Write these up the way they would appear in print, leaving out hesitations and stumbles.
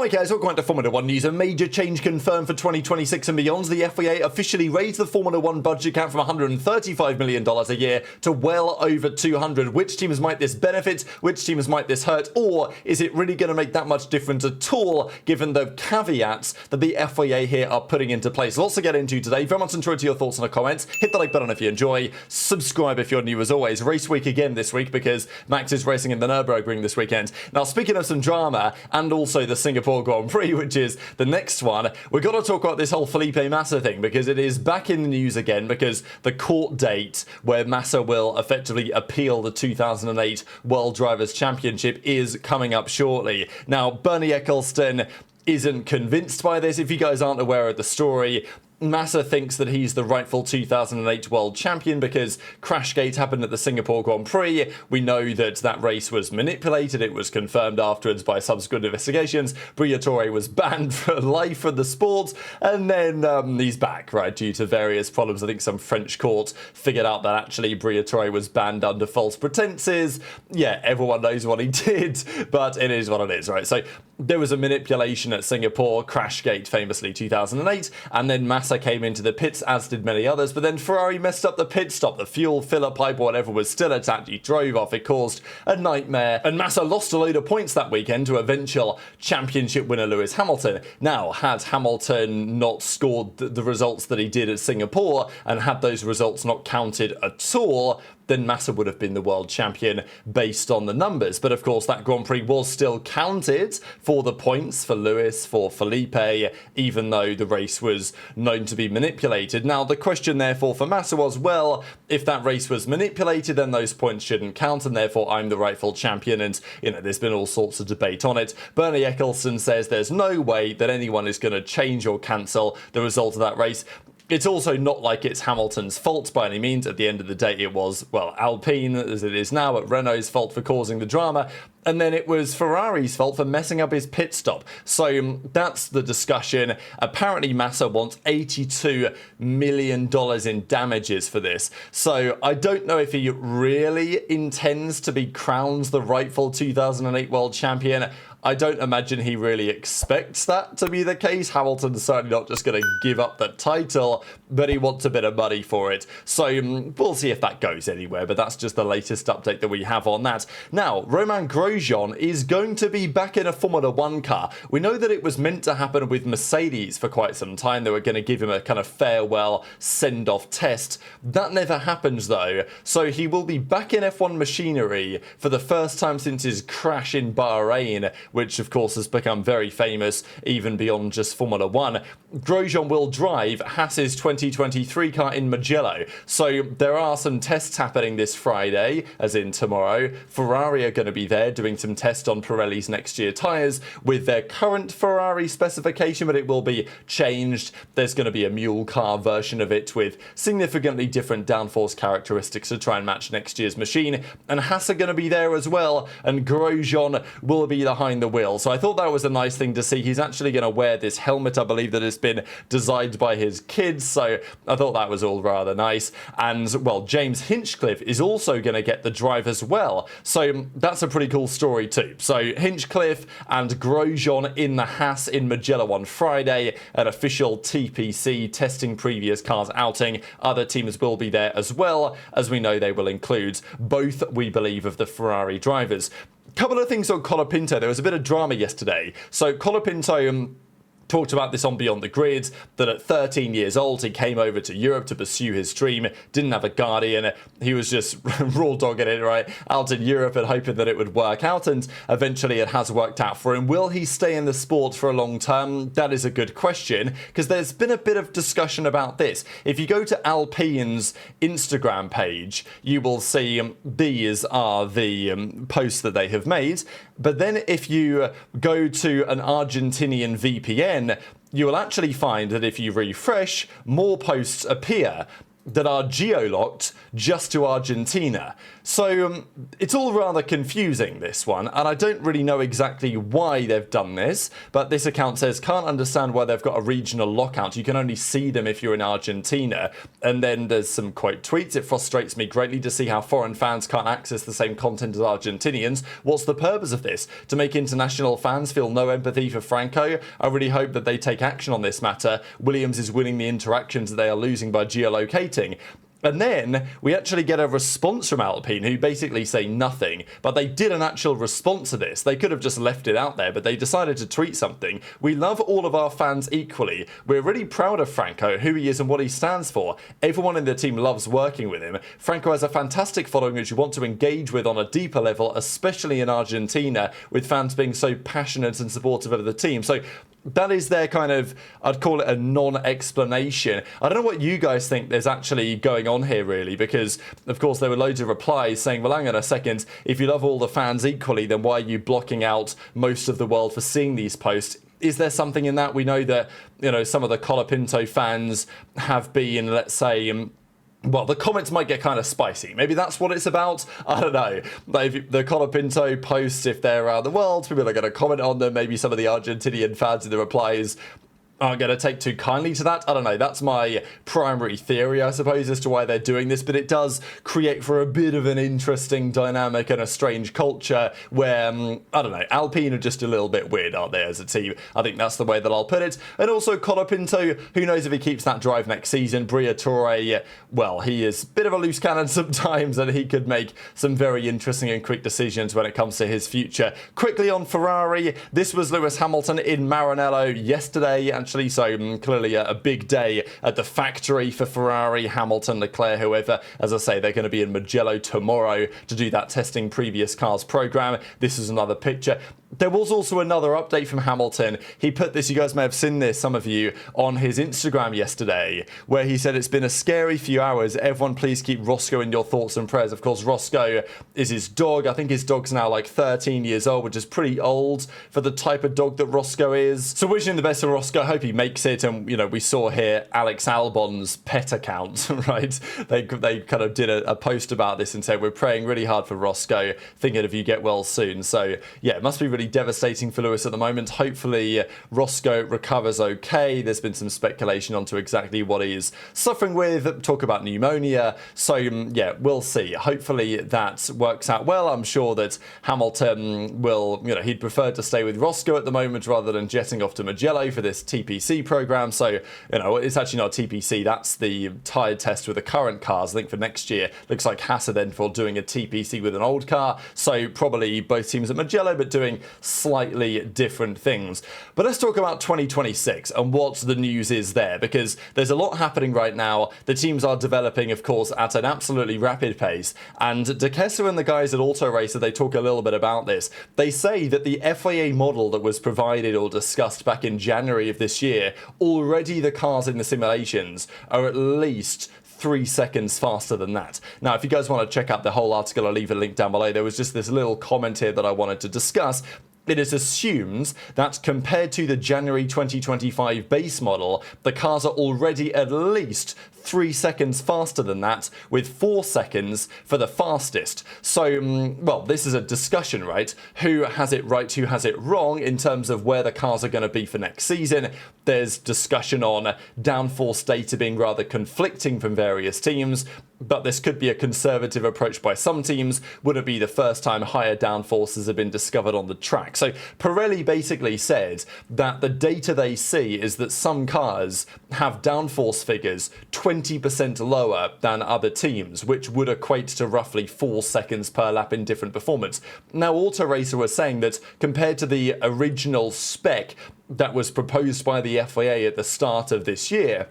Alright guys, welcome back to Formula 1 news. A major change confirmed for 2026 and beyond. The FIA officially raised the Formula 1 budget cap from $135 million a year to well over 200. Which teams might this benefit? Which teams might this hurt? Or is it really going to make that much difference at all, given the caveats that the FIA here are putting into place? Lots to get into today. Very much enjoy your thoughts in the comments. Hit the like button if you enjoy. Subscribe if you're new as always. Race week again this week because Max is racing in the Nürburgring this weekend. Now, speaking of some drama and also the Singapore Grand Prix, which is the next one, we've got to talk about this whole Felipe Massa thing because it is back in the news again because the court date where Massa will effectively appeal the 2008 World Drivers' Championship is coming up shortly. Now, Bernie Ecclestone isn't convinced by this. If you guys aren't aware of the story, Massa thinks that he's the rightful 2008 world champion because Crashgate happened at the Singapore Grand Prix. We know that that race was manipulated. It was confirmed afterwards by subsequent investigations. Briatore was banned for life from the sport, and then he's back, right, due to various problems. I think some French court figured out that actually Briatore was banned under false pretenses. Yeah, everyone knows what he did, but it is what it is, right? So there was a manipulation at Singapore, Crashgate famously 2008, and then Massa came into the pits, as did many others, but then Ferrari messed up the pit stop. The fuel filler pipe or whatever was still attached. He drove off. It caused a nightmare, and Massa lost a load of points that weekend to eventual championship winner Lewis Hamilton. Now, had Hamilton not scored the results that he did at Singapore, and had those results not counted at all, then Massa would have been the world champion based on the numbers. But of course, that Grand Prix was still counted for the points for Lewis, for Felipe, even though the race was known to be manipulated. Now, the question therefore for Massa was, well, if that race was manipulated, then those points shouldn't count, and therefore I'm the rightful champion. And, you know, there's been all sorts of debate on it. Bernie Ecclestone says there's no way that anyone is going to change or cancel the result of that race. It's also not like it's Hamilton's fault by any means. At the end of the day, it was, well, Alpine, as it is now, at Renault's fault for causing the drama. And then it was Ferrari's fault for messing up his pit stop. So that's the discussion. Apparently, Massa wants $82 million in damages for this. So I don't know if he really intends to be crowned the rightful 2008 world champion. I don't imagine he really expects that to be the case. Hamilton's certainly not just going to give up the title, but he wants a bit of money for it. So we'll see if that goes anywhere, but that's just the latest update that we have on that. Now, Romain Grosjean is going to be back in a Formula 1 car. We know that it was meant to happen with Mercedes for quite some time. They were going to give him a kind of farewell send-off test. That never happened though, so he will be back in F1 machinery for the first time since his crash in Bahrain, which of course has become very famous even beyond just Formula 1. Grosjean will drive Haas's 2023 car in Mugello. So there are some tests happening this Friday, as in tomorrow. Ferrari are going to be there doing some tests on Pirelli's next year tyres with their current Ferrari specification, but it will be changed. There's going to be a mule car version of it with significantly different downforce characteristics to try and match next year's machine. And Haas are going to be there as well, and Grosjean will be behind the wheel. So I thought that was a nice thing to see. He's actually going to wear this helmet, I believe, that has been designed by his kids. So I thought that was all rather nice. And, well, James Hinchcliffe is also going to get the drive as well. So that's a pretty cool story too. So Hinchcliffe and Grosjean in the Haas in Mugello on Friday, an official TPC testing previous cars outing. Other teams will be there as well, as we know they will include both, we believe, of the Ferrari drivers. Couple of things on Colapinto. There was a bit of drama yesterday. So Colapinto talked about this on Beyond the Grid, that at 13 years old he came over to Europe to pursue his dream, didn't have a guardian, he was just raw dogging it, right, out in Europe and hoping that it would work out, and eventually it has worked out for him. Will he stay in the sport for a long term? That is a good question, because there's been a bit of discussion about this. If you go to Alpine's Instagram page, you will see these are the posts that they have made, but then if you go to an Argentinian VPN, you will actually find that if you refresh, more posts appear. that are geo-locked just to Argentina. So it's all rather confusing, this one, and I don't really know exactly why they've done this, but this account says, can't understand why they've got a regional lockout. You can only see them if you're in Argentina. And then there's some quote tweets. It frustrates me greatly to see how foreign fans can't access the same content as Argentinians. What's the purpose of this? To make international fans feel no empathy for Franco? I really hope that they take action on this matter. Williams is winning the interactions that they are losing by geolocating. And then we actually get a response from Alpine, who basically say nothing, but they did an actual response to this. They could have just left it out there, but they decided to tweet something. We love all of our fans equally. We're really proud of Franco, who he is and what he stands for. Everyone in the team loves working with him. Franco has a fantastic following which you want to engage with on a deeper level, especially in Argentina, with fans being so passionate and supportive of the team. So that is their kind of, I'd call it a non-explanation. I don't know what you guys think there's actually going on here, really, because, of course, there were loads of replies saying, well, hang on a second, if you love all the fans equally, then why are you blocking out most of the world for seeing these posts? Is there something in that? We know that, some of the Colapinto fans have been, let's say, well, the comments might get kind of spicy. Maybe that's what it's about. I don't know. Like the Colapinto posts, if they're around the world, people are going to comment on them. Maybe some of the Argentinian fans in the replies aren't going to take too kindly to that. I don't know. That's my primary theory, I suppose, as to why they're doing this. But it does create for a bit of an interesting dynamic and a strange culture where, I don't know, Alpine are just a little bit weird, aren't they, as a team? I think that's the way that I'll put it. And also Colapinto, who knows if he keeps that drive next season. Briatore, well, he is a bit of a loose cannon sometimes, and he could make some very interesting and quick decisions when it comes to his future. Quickly on Ferrari, this was Lewis Hamilton in Maranello yesterday, actually, so clearly a big day at the factory for Ferrari, Hamilton, Leclerc, whoever. As I say, they're going to be in Mugello tomorrow to do that testing previous cars program. This is another picture. There was also another update from Hamilton. He put this, you guys may have seen this, some of you, on his Instagram yesterday, where he said, it's been a scary few hours. Everyone please keep Roscoe in your thoughts and prayers. Of course, Roscoe is his dog. I think his dog's now like 13 years old, which is pretty old for the type of dog that Roscoe is. So wishing him the best for Roscoe. I hope he makes it. And, we saw here Alex Albon's pet account, right? They kind of did a post about this and said, we're praying really hard for Roscoe, thinking of you get well soon. So, yeah, it must be really devastating for Lewis at the moment. Hopefully Roscoe recovers okay. There's been some speculation onto exactly what he's suffering with. Talk about pneumonia. So yeah, we'll see. Hopefully that works out well. I'm sure that Hamilton will, he'd prefer to stay with Roscoe at the moment rather than jetting off to Mugello for this TPC program. So, it's actually not TPC. That's the tyre test with the current cars. I think for next year, looks like Massa then for doing a TPC with an old car. So probably both teams at Mugello, but doing slightly different things. But let's talk about 2026 and what the news is there, because there's a lot happening right now. The teams are developing, of course, at an absolutely rapid pace. And De Kester and the guys at Auto Racer, they talk a little bit about this. They say that the FIA model that was provided or discussed back in January of this year, already the cars in the simulations are at least 3 seconds faster than that. Now, if you guys want to check out the whole article, I'll leave a link down below. There was just this little comment here that I wanted to discuss. It is assumed that compared to the January 2025 base model, the cars are already at least 3 seconds faster than that, with 4 seconds for the fastest. So, well, this is a discussion, right? Who has it right, who has it wrong in terms of where the cars are going to be for next season. There's discussion on downforce data being rather conflicting from various teams, but this could be a conservative approach by some teams. Would it be the first time higher downforces have been discovered on the track? So Pirelli basically said that the data they see is that some cars have downforce figures 20% lower than other teams, which would equate to roughly 4 seconds per lap in different performance. Now, Auto Racer was saying that compared to the original spec that was proposed by the FIA at the start of this year,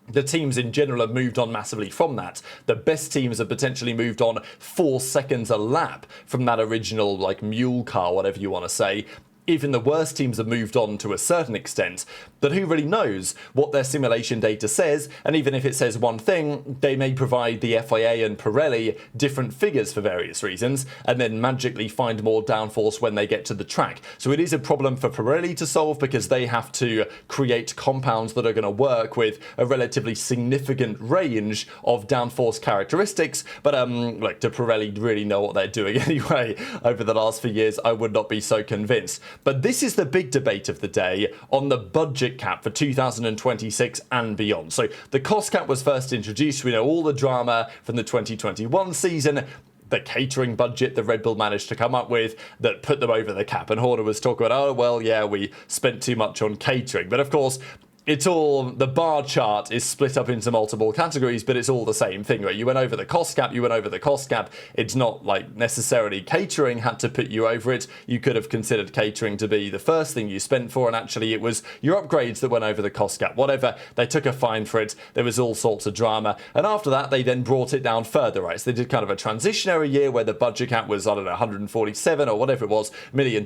the teams in general have moved on massively from that. The best teams have potentially moved on 4 seconds a lap from that original, like, mule car, whatever you want to say. even the worst teams have moved on to a certain extent. But who really knows what their simulation data says? And even if it says one thing, they may provide the FIA and Pirelli different figures for various reasons, and then magically find more downforce when they get to the track. So it is a problem for Pirelli to solve, because they have to create compounds that are going to work with a relatively significant range of downforce characteristics. But look, do Pirelli really know what they're doing anyway? Over the last few years, I would not be so convinced. But this is the big debate of the day on the budget cap for 2026 and beyond. So the cost cap was first introduced. We know all the drama from the 2021 season, the catering budget that Red Bull managed to come up with that put them over the cap. And Horner was talking about, oh, well, yeah, we spent too much on catering. But of course, it's all, the bar chart is split up into multiple categories, but it's all the same thing, right? You went over the cost cap, you went over the cost cap. It's not like necessarily catering had to put you over it. You could have considered catering to be the first thing you spent for, and actually it was your upgrades that went over the cost cap. Whatever, they took a fine for it. There was all sorts of drama. And after that, they then brought it down further, right? So they did kind of a transitionary year where the budget cap was, I don't know, 147 or whatever it was, $1 million.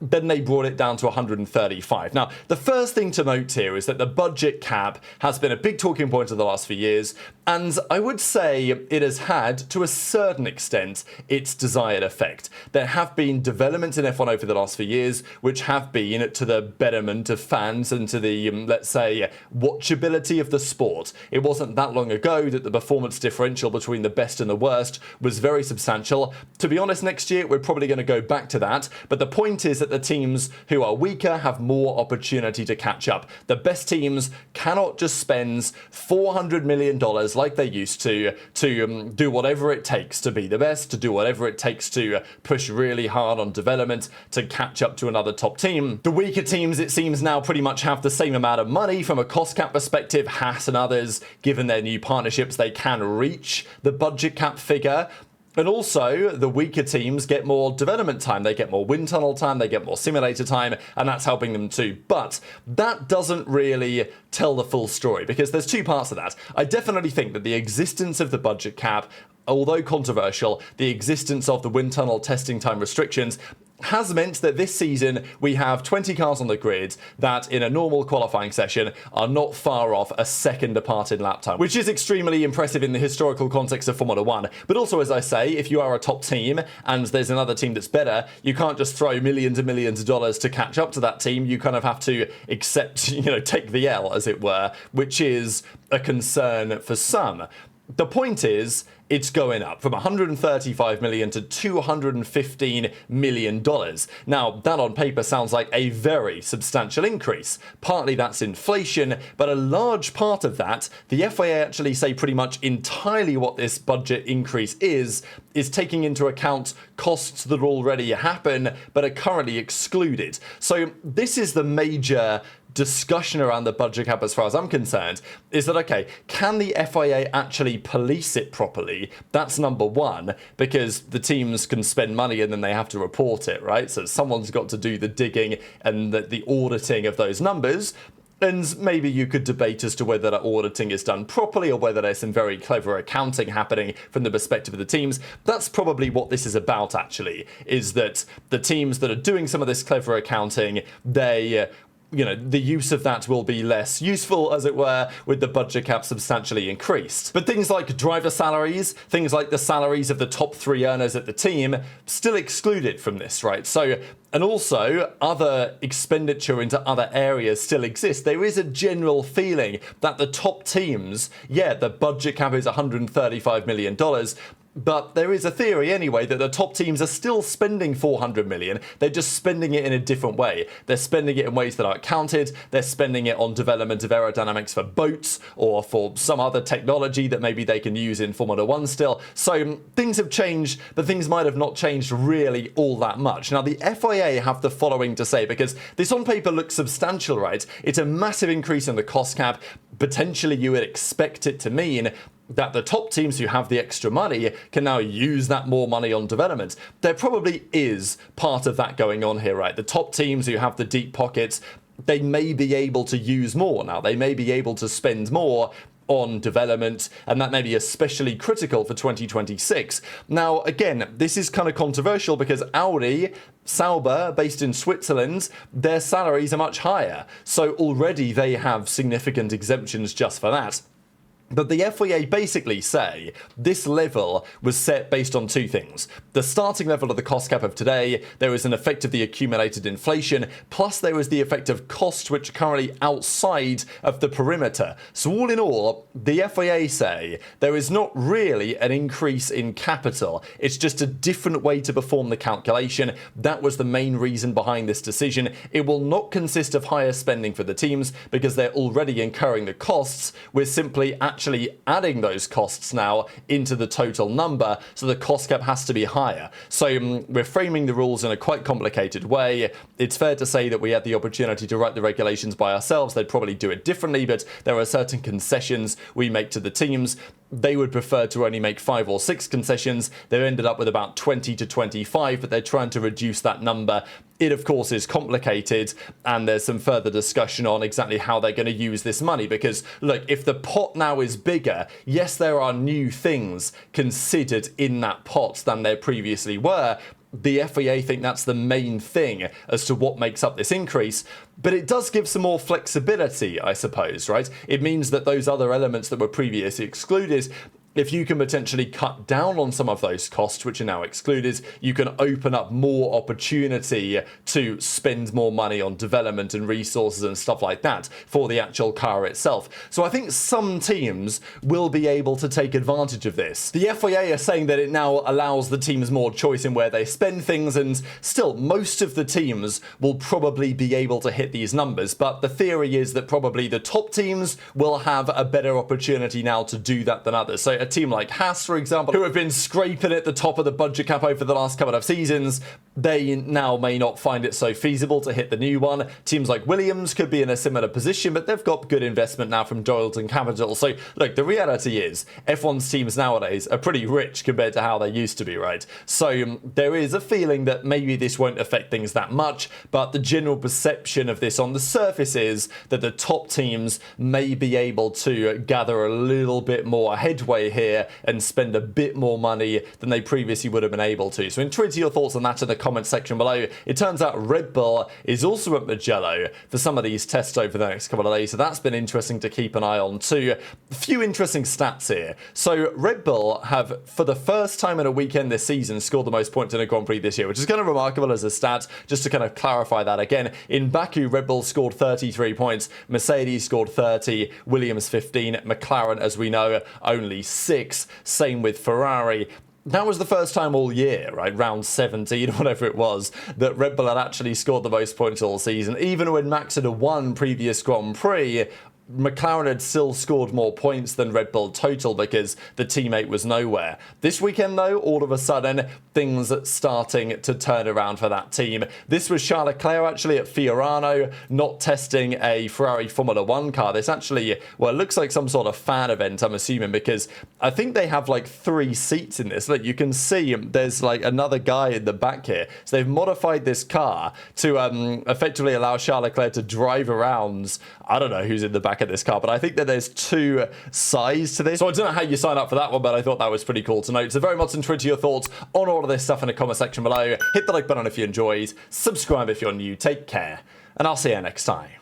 Then they brought it down to 135. Now, the first thing to note here is that the budget cap has been a big talking point of the last few years, and I would say it has had, to a certain extent, its desired effect. There have been developments in F1 over the last few years which have been to the betterment of fans and to the, let's say, watchability of the sport. It wasn't that long ago that the performance differential between the best and the worst was very substantial. To be honest, next year we're probably going to go back to that, but the point is that the teams who are weaker have more opportunity to catch up. The best teams cannot just spend $400 million like they used to do whatever it takes to be the best, to do whatever it takes to push really hard on development to catch up to another top team. The weaker teams, it seems now, pretty much have the same amount of money from a cost cap perspective. Haas and others, given their new partnerships, they can reach the budget cap figure. And also, the weaker teams get more development time, they get more wind tunnel time, they get more simulator time, and that's helping them too. But that doesn't really tell the full story, because there's two parts of that. I definitely think that the existence of the budget cap, although controversial, the existence of the wind tunnel testing time restrictions has meant that this season we have 20 cars on the grid that in a normal qualifying session are not far off a second apart in lap time, which is extremely impressive in the historical context of Formula 1. But also, as I say, if you are a top team and there's another team that's better, you can't just throw millions and millions of dollars to catch up to that team. You kind of have to accept, take the L, as it were, which is a concern for some. The point is, it's going up from $135 million to $215 million. Now, that on paper sounds like a very substantial increase. Partly that's inflation, but a large part of that, the FIA actually say pretty much entirely what this budget increase is taking into account costs that already happen but are currently excluded. So this is the major discussion around the budget cap as far as I'm concerned, is that, okay, can the FIA actually police it properly? That's number one, because the teams can spend money and then they have to report it, right? So someone's got to do the digging and the auditing of those numbers. And maybe you could debate as to whether that auditing is done properly or whether there's some very clever accounting happening from the perspective of the teams. That's probably what this is about, actually, is that the teams that are doing some of this clever accounting, they the use of that will be less useful, as it were, with the budget cap substantially increased. But things like driver salaries, things like the salaries of the top three earners at the team, still excluded from this, right? So, and also, other expenditure into other areas still exist. There is a general feeling that the top teams, the budget cap is $135 million, but there is a theory anyway that the top teams are still spending $400 million. They're just spending it in a different way. They're spending it in ways that aren't counted. They're spending it on development of aerodynamics for boats or for some other technology that maybe they can use in Formula 1 still. So things have changed, but things might have not changed really all that much. Now, the FIA have the following to say, because this on paper looks substantial, right? It's a massive increase in the cost cap. Potentially, you would expect it to mean that the top teams who have the extra money can now use that more money on development. There probably is part of that going on here, right? The top teams who have the deep pockets, they may be able to use more now. They may be able to spend more on development, and that may be especially critical for 2026. Now, again, this is kind of controversial because Audi, Sauber, based in Switzerland, their salaries are much higher. So already they have significant exemptions just for that. But the FIA basically say this level was set based on two things. The starting level of the cost cap of today, there was an effect of the accumulated inflation, plus there was the effect of costs which are currently outside of the perimeter. So all in all, the FIA say there is not really an increase in capital. It's just a different way to perform the calculation. That was the main reason behind this decision. It will not consist of higher spending for the teams because they're already incurring the costs. We're simply actually adding those costs now into the total number, so the cost cap has to be higher. So we're framing the rules in a quite complicated way. It's fair to say that we had the opportunity to write the regulations by ourselves. They'd probably do it differently, but there are certain concessions we make to the teams. They would prefer to only make 5 or 6 concessions. They've ended up with about 20 to 25, but they're trying to reduce that number. It, of course, is complicated, and there's some further discussion on exactly how they're going to use this money. Because, look, if the pot now is bigger, yes, there are new things considered in that pot than there previously were. The FIA think that's the main thing as to what makes up this increase, but it does give some more flexibility, I suppose, right? It means that those other elements that were previously excluded, if you can potentially cut down on some of those costs which are now excluded, you can open up more opportunity to spend more money on development and resources and stuff like that for the actual car itself. So I think some teams will be able to take advantage of this. The FIA are saying that it now allows the teams more choice in where they spend things, and still most of the teams will probably be able to hit these numbers, but the theory is that probably the top teams will have a better opportunity now to do that than others. So a team like Haas, for example, who have been scraping at the top of the budget cap over the last couple of seasons, they now may not find it so feasible to hit the new one. Teams like Williams could be in a similar position, but they've got good investment now from Doyleton Capital. So, look, the reality is F1's teams nowadays are pretty rich compared to how they used to be, right? So there is a feeling that maybe this won't affect things that much, but the general perception of this on the surface is that the top teams may be able to gather a little bit more headway here and spend a bit more money than they previously would have been able to. So intrigued to your thoughts on that in the comment section below. It turns out Red Bull is also at Mugello for some of these tests over the next couple of days, so that's been interesting to keep an eye on too. A few interesting stats here. So Red Bull have, for the first time in a weekend this season, scored the most points in a Grand Prix this year, which is kind of remarkable as a stat. Just to kind of clarify that again, in Baku, Red Bull scored 33 points, Mercedes scored 30, Williams 15, McLaren, as we know, only 6. Same with Ferrari. That was the first time all year, right, round 17, whatever it was, that Red Bull had actually scored the most points all season. Even when Max had won previous Grand Prix, McLaren had still scored more points than Red Bull total because the teammate was nowhere. This weekend, though, all of a sudden, things starting to turn around for that team. This was Charles Leclerc actually at Fiorano, not testing a Ferrari Formula 1 car. This actually, well, it looks like some sort of fan event, I'm assuming, because I think they have like 3 seats in this. Look, you can see there's like another guy in the back here. So they've modified this car to effectively allow Charles Leclerc to drive around. I don't know who's in the back of this car, but I think that there's 2 sides to this. So I don't know how you sign up for that one, but I thought that was pretty cool to note. So very much intrigued to your thoughts on all of this stuff in the comment section below. Hit the like button if you enjoyed, subscribe if you're new, take care, and I'll see you next time.